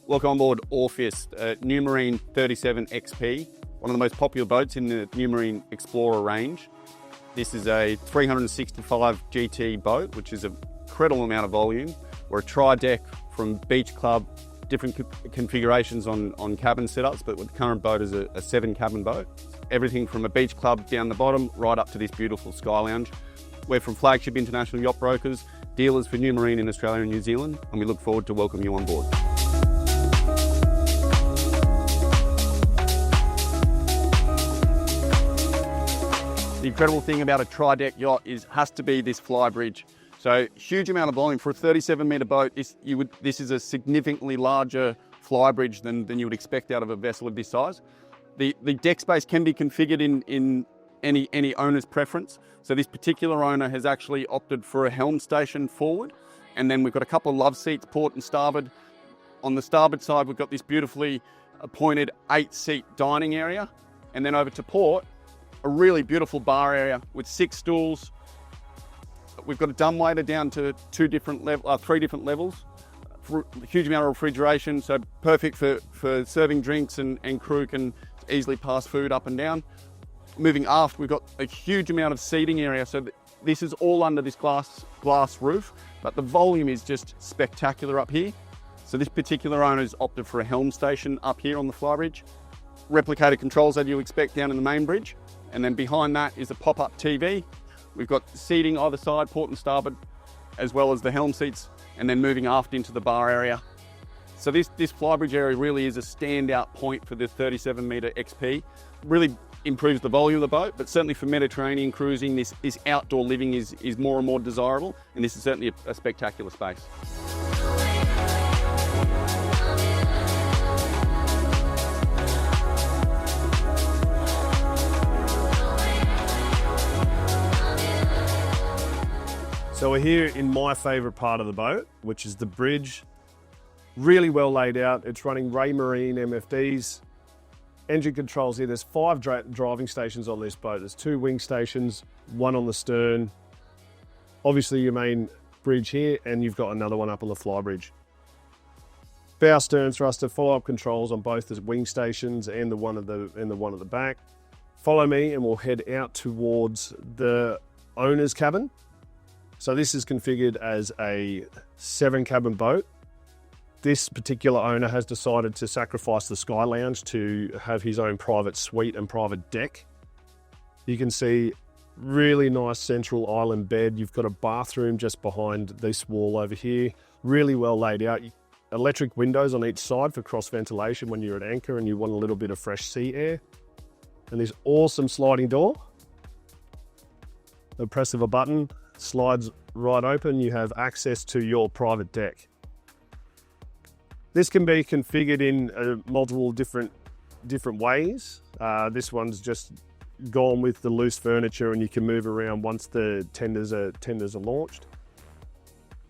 Welcome on board Orpheus, Numarine 37XP, one of the most popular boats in the Numarine Explorer range. This is a 365 GT boat, which is an incredible amount of volume. We're a tri-deck from beach club, different configurations on cabin setups, but the current boat is a 7-cabin boat. Everything from a beach club down the bottom, right up to this beautiful sky lounge. We're from Flagship International Yacht Brokers, dealers for Numarine in Australia and New Zealand, and we look forward to welcoming you on board. The incredible thing about a tri-deck yacht has to be this flybridge. So huge amount of volume for a 37-metre boat. This is a significantly larger flybridge than you would expect out of a vessel of this size. The deck space can be configured in any owner's preference. So this particular owner has actually opted for a helm station forward, and then we've got a couple of love seats, port and starboard. On the starboard side, we've got this beautifully appointed 8-seat dining area, and then over to port, a really beautiful bar area with 6 stools. We've got a dumbwaiter down to 3 different levels. Huge amount of refrigeration, so perfect for serving drinks, and crew can easily pass food up and down. Moving aft, we've got a huge amount of seating area, so this is all under this glass roof, but the volume is just spectacular up here. So this particular owner's opted for a helm station up here on the flybridge. Replicated controls that you expect down in the main bridge, and then behind that is a pop-up TV. We've got seating either side, port and starboard, as well as the helm seats, and then moving aft into the bar area. So this flybridge area really is a standout point for the 37-metre XP. Really improves the volume of the boat, but certainly for Mediterranean cruising, this outdoor living is more and more desirable, and this is certainly a spectacular space. So we're here in my favourite part of the boat, which is the bridge. Really well laid out. It's running Numarine MFDs. Engine controls here. There's 5 driving stations on this boat. There's 2 wing stations, 1 on the stern. Obviously your main bridge here, and you've got another one up on the flybridge. Bow stern thruster, follow-up controls on both the wing stations and the one at the back. Follow me and we'll head out towards the owner's cabin. So this is configured as a 7-cabin boat. This particular owner has decided to sacrifice the sky lounge to have his own private suite and private deck. You can see really nice central island bed. You've got a bathroom just behind this wall over here. Really well laid out. Electric windows on each side for cross ventilation when you're at anchor and you want a little bit of fresh sea air. And this awesome sliding door. The press of a button slides right open. You have access to your private deck. This can be configured in multiple different ways. This one's just gone with the loose furniture, and you can move around once the tenders are launched.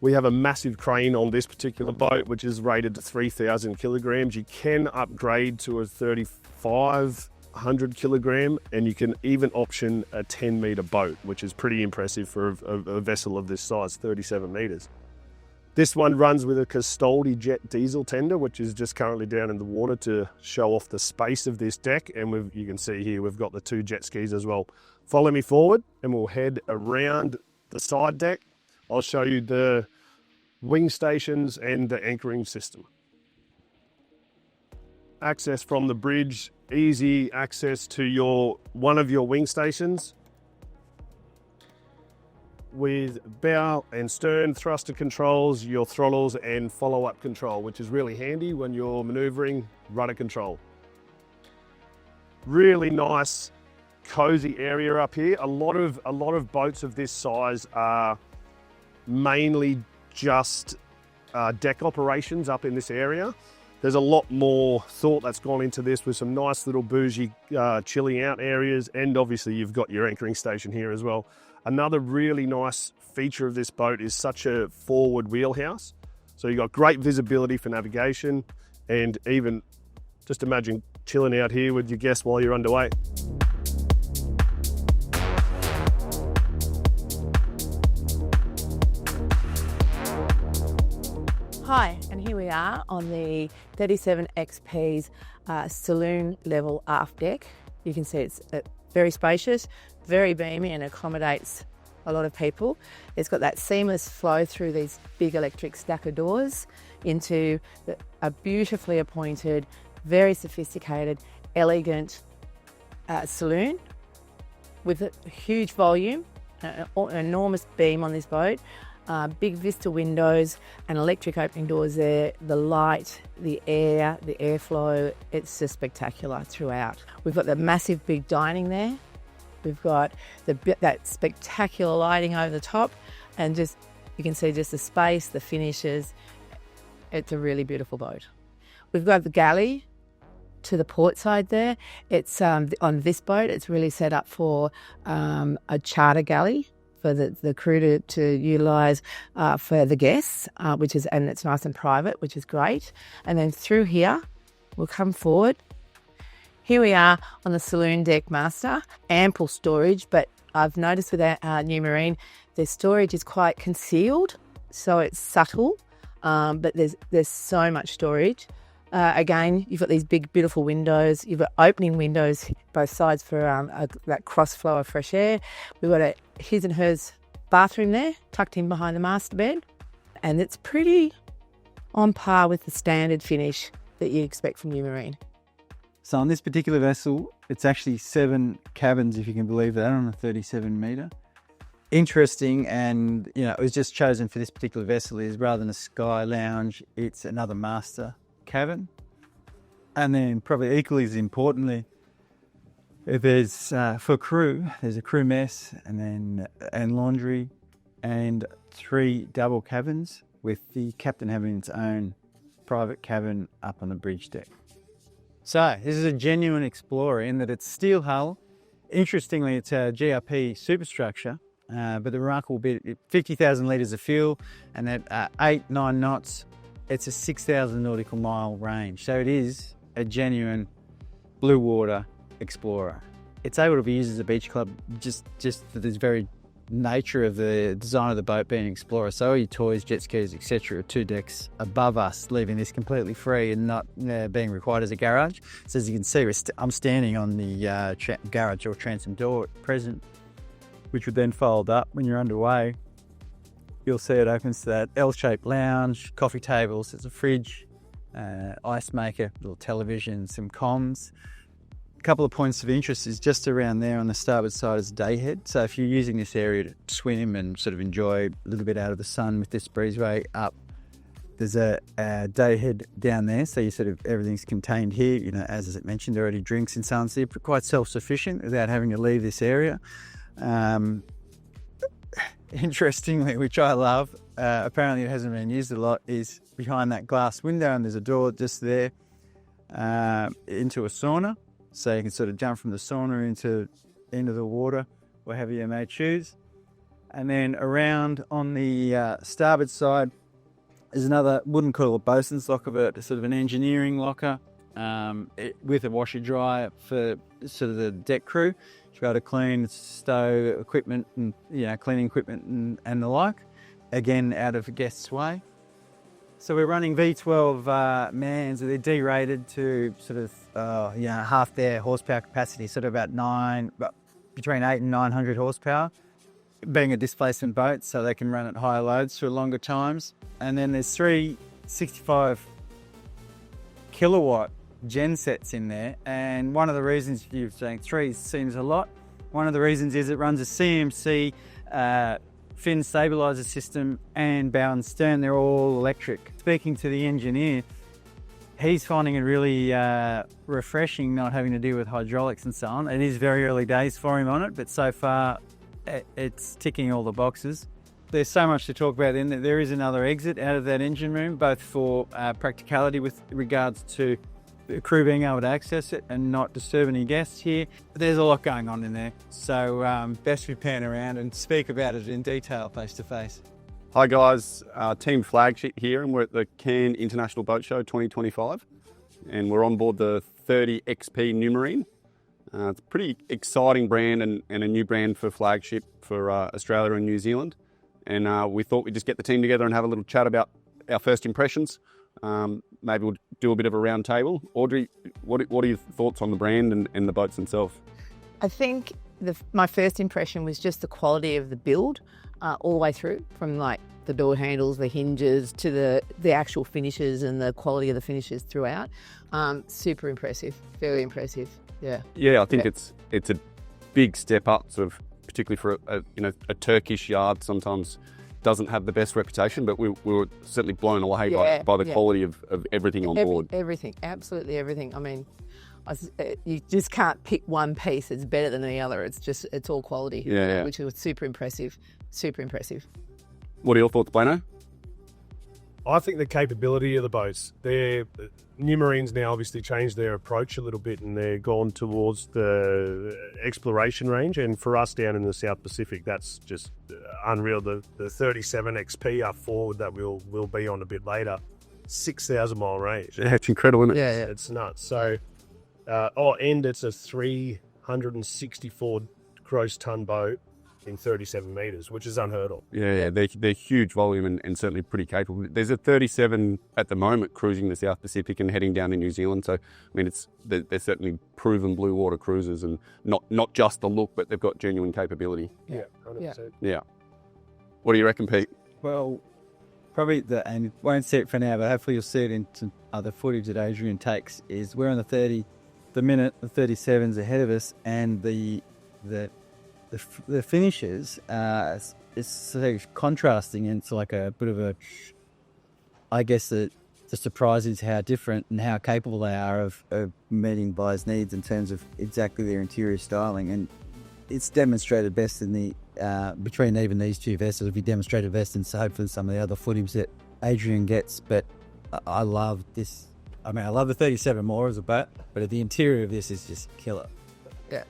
We have a massive crane on this particular boat, which is rated to 3,000 kilograms. You can upgrade to a 3,500 kilogram, and you can even option a 10-meter boat, which is pretty impressive for a vessel of this size, 37 meters. This one runs with a Castoldi jet diesel tender, which is just currently down in the water to show off the space of this deck. And you can see here, we've got the 2 jet skis as well. Follow me forward and we'll head around the side deck. I'll show you the wing stations and the anchoring system. Access from the bridge, easy access to one of your wing stations, with bow and stern thruster controls, your throttles and follow-up control, which is really handy when you're maneuvering rudder control. Really nice, cozy area up here. A lot of boats of this size are mainly just deck operations up in this area. There's a lot more thought that's gone into this with some nice little bougie chilling out areas, and obviously you've got your anchoring station here as well. Another really nice feature of this boat is such a forward wheelhouse. So you've got great visibility for navigation, and even just imagine chilling out here with your guests while you're underway. Hi, and here we we are on the 37XP's saloon level aft deck. You can see it's very spacious, very beamy, and accommodates a lot of people. It's got that seamless flow through these big electric stacker doors into a beautifully appointed, very sophisticated, elegant saloon with a huge volume, an enormous beam on this boat, big vista windows and electric opening doors there, the light, the air, the airflow, it's just spectacular throughout. We've got the massive big dining there. We've got that spectacular lighting over the top, and just you can see just the space, the finishes. It's a really beautiful boat. We've got the galley to the port side there. It's on this boat, it's really set up for a charter galley for the crew to utilise for the guests, and it's nice and private, which is great. And then through here, we'll come forward. Here we are on the saloon deck master, ample storage, but I've noticed with our Numarine, the storage is quite concealed, so it's subtle, but there's so much storage. Again, you've got these big, beautiful windows. You've got opening windows both sides for that cross flow of fresh air. We've got a his and hers bathroom there, tucked in behind the master bed, and it's pretty on par with the standard finish that you expect from Numarine. So on this particular vessel, it's actually 7 cabins, if you can believe that, on a 37 metre. Interesting, and it was just chosen for this particular vessel is rather than a sky lounge, it's another master cabin. And then probably equally as importantly, there's for crew, there's a crew mess and laundry and 3 double cabins with the captain having its own private cabin up on the bridge deck. So this is a genuine Explorer in that it's steel hull. Interestingly, it's a GRP superstructure, but the remarkable bit, 50,000 litres of fuel, and at 8-9 knots, it's a 6,000 nautical mile range. So it is a genuine blue water Explorer. It's able to be used as a beach club just for this very nature of the design of the boat being Explorer. So all your toys, jet skis, etc. are 2 decks above us, leaving this completely free and not being required as a garage. So as you can see, I'm standing on the garage or transom door at present, which would then fold up when you're underway. You'll see it opens to that L-shaped lounge, coffee tables, there's a fridge, ice maker, little television, some comms. A couple of points of interest is just around there on the starboard side is day head. So if you're using this area to swim and sort of enjoy a little bit out of the sun with this breezeway up, there's a day head down there. So you sort of, everything's contained here. As I mentioned, already drinks and so on. So you're quite self-sufficient without having to leave this area. Interestingly, which I love, apparently it hasn't been used a lot, is behind that glass window, and there's a door just there into a sauna. So you can sort of jump from the sauna into the water, whatever you may choose. And then around on the starboard side is another, wouldn't call it a bosun's locker, but sort of an engineering locker with a washer dryer for sort of the deck crew to be able to clean, stow equipment and cleaning equipment and the like. Again, out of a guest's way. So we're running V12 mans. They're derated to sort of half their horsepower capacity, sort of between 800 and 900 horsepower, being a displacement boat, so they can run at higher loads for longer times. And then there's 3 65 kilowatt gen sets in there, and one of the reasons you're saying 3 seems a lot, one of the reasons is it runs a CMC fin stabiliser system and bow and stern. They're all electric. Speaking to the engineer, he's finding it really refreshing not having to deal with hydraulics and so on. It is very early days for him on it, but so far it's ticking all the boxes. There's so much to talk about in that there is another exit out of that engine room, both for practicality with regards to the crew being able to access it and not disturb any guests here. There's a lot going on in there, so best we pan around and speak about it in detail face to face. Hi guys, Team Flagship here, and we're at the Cannes International Boat Show 2025, and we're on board the 30XP Numarine. It's a pretty exciting brand and a new brand for Flagship for Australia and New Zealand, and we thought we'd just get the team together and have a little chat about our first impressions maybe we'll do a bit of a round table. Audrey, what are your thoughts on the brand and the boats themselves? I think my first impression was just the quality of the build all the way through, from like the door handles, the hinges, to the actual finishes and the quality of the finishes throughout. Super impressive, very impressive. Yeah. Yeah, I think it's a big step up, sort of, particularly for a Turkish yard. Sometimes doesn't have the best reputation, but we were certainly blown away by the quality of everything on board. Everything, absolutely everything. I mean, you just can't pick one piece that's better than the other. It's all quality, which was super impressive. Super impressive. What are your thoughts, Blano? I think the capability of the boats, Numarine's now obviously changed their approach a little bit, and they're gone towards the exploration range. And for us down in the South Pacific, that's just unreal. The 37XP up forward that we'll be on a bit later, 6,000 mile range. Yeah, it's incredible, isn't it? Yeah. It's nuts. So, and it's a 364 gross ton boat in 37 metres, which is unheard of. Yeah, they're huge volume and certainly pretty capable. There's a 37 at the moment cruising the South Pacific and heading down to New Zealand. So, I mean, they're certainly proven blue water cruisers, and not just the look, but they've got genuine capability. Yeah, 100%. Yeah. What do you reckon, Pete? Well, probably and won't see it for now, but hopefully you'll see it in some other footage that Adrian takes, is we're on the 30, the minute, the 37's ahead of us, and the finishes, it's sort of contrasting, and it's like a bit of a, I guess the surprise is how different and how capable they are of meeting buyers' needs in terms of exactly their interior styling. And it's demonstrated best in the, between even these two vessels, we demonstrated best in hopefully some of the other footage that Adrian gets. But I love this. I mean, I love the 37 more as a boat, but the interior of this is just killer. Yeah.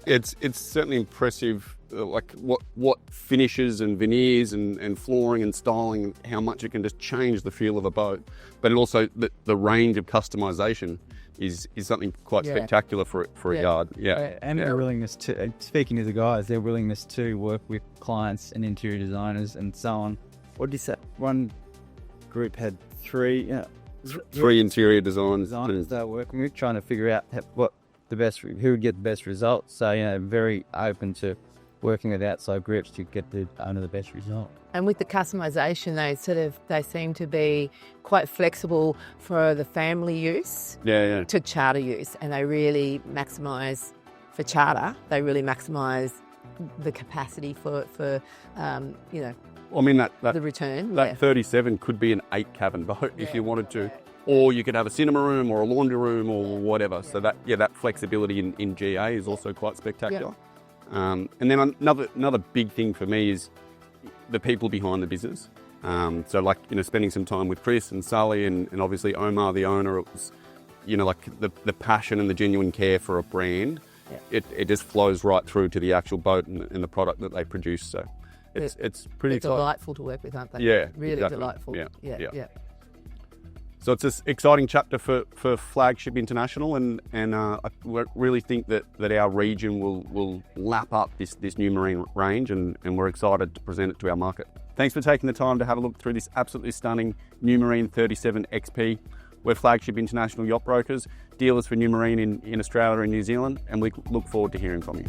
It's certainly impressive, like what finishes and veneers and flooring and styling, how much it can just change the feel of a boat. But also the range of customization is something quite spectacular for a yard. Yeah. And their willingness to, speaking to the guys, their willingness to work with clients and interior designers and so on. What did you say? One group had three interior designers they were working with, trying to figure out who would get the best results. So, very open to working with outside groups to get the owner the best result. And with the customization, they seem to be quite flexible for the family use to charter use, and they really maximise for charter. They really maximise the capacity for I mean that the return. That 37 could be an 8-cabin boat if you wanted to. Or you could have a cinema room or a laundry room or whatever. So that flexibility in GA is also quite spectacular. And then another big thing for me is the people behind the business. So spending some time with Chris and Sully and obviously Omar, the owner, it was, the passion and the genuine care for a brand. Yeah. It just flows right through to the actual boat and the product that they produce. So it's pretty exciting. Delightful to work with, aren't they? Yeah, really exactly. Delightful. Yeah. So it's an exciting chapter for Flagship International, and I really think that our region will lap up this Numarine range, and we're excited to present it to our market. Thanks for taking the time to have a look through this absolutely stunning Numarine 37XP. We're Flagship International Yacht Brokers, dealers for Numarine in Australia and New Zealand, and we look forward to hearing from you.